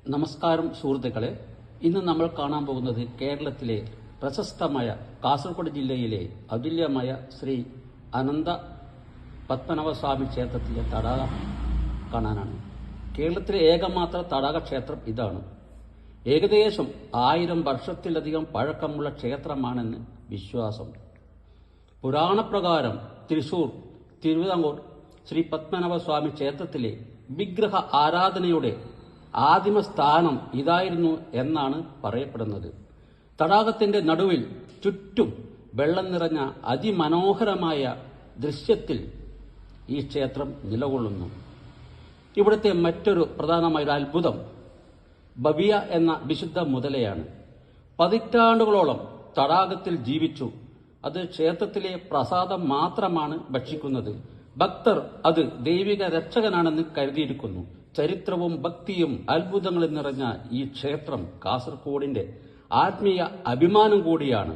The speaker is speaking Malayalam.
നമസ്കാരം സുഹൃത്തുക്കളെ, ഇന്ന് നമ്മൾ കാണാൻ പോകുന്നത് കേരളത്തിലെ പ്രശസ്തമായ കാസർഗോഡ് ജില്ലയിലെ അതുല്യമായ ശ്രീ അനന്ത പത്മനാഭസ്വാമി ക്ഷേത്രത്തിലെ തടാകം കാണാനാണ്. കേരളത്തിലെ ഏകമാത്ര തടാക ക്ഷേത്രം ഇതാണ്. ഏകദേശം 1000 വർഷത്തിലധികം പഴക്കമുള്ള ക്ഷേത്രമാണെന്ന് വിശ്വാസം. പുരാണപ്രകാരം തൃശൂർ, തിരുവിതാംകൂർ ശ്രീ പത്മനാഭസ്വാമി ക്ഷേത്രത്തിലെ വിഗ്രഹ ആരാധനയുടെ ആദിമ സ്ഥാനം ഇതായിരുന്നു എന്നാണ് പറയപ്പെടുന്നത്. തടാകത്തിന്റെ നടുവിൽ ചുറ്റും വെള്ളം നിറഞ്ഞ അതിമനോഹരമായ ദൃശ്യത്തിൽ ഈ ക്ഷേത്രം നിലകൊള്ളുന്നു. ഇവിടുത്തെ മറ്റൊരു പ്രധാനമായ അത്ഭുതം ബബിയ എന്ന വിശുദ്ധ മുതലയാണ്. പതിറ്റാണ്ടുകളോളം തടാകത്തിൽ ജീവിച്ചു. അത് ക്ഷേത്രത്തിലെ പ്രസാദം മാത്രമാണ് ഭക്ഷിക്കുന്നത്. ഭക്തർ അത് ദൈവിക രക്ഷകനാണെന്ന് കരുതിയിരിക്കുന്നു. ചരിത്രവും ഭക്തിയും അത്ഭുതങ്ങളും നിറഞ്ഞ ഈ ക്ഷേത്രം കാസർഗോഡിന്റെ ആത്മീയ അഭിമാനം കൂടിയാണ്.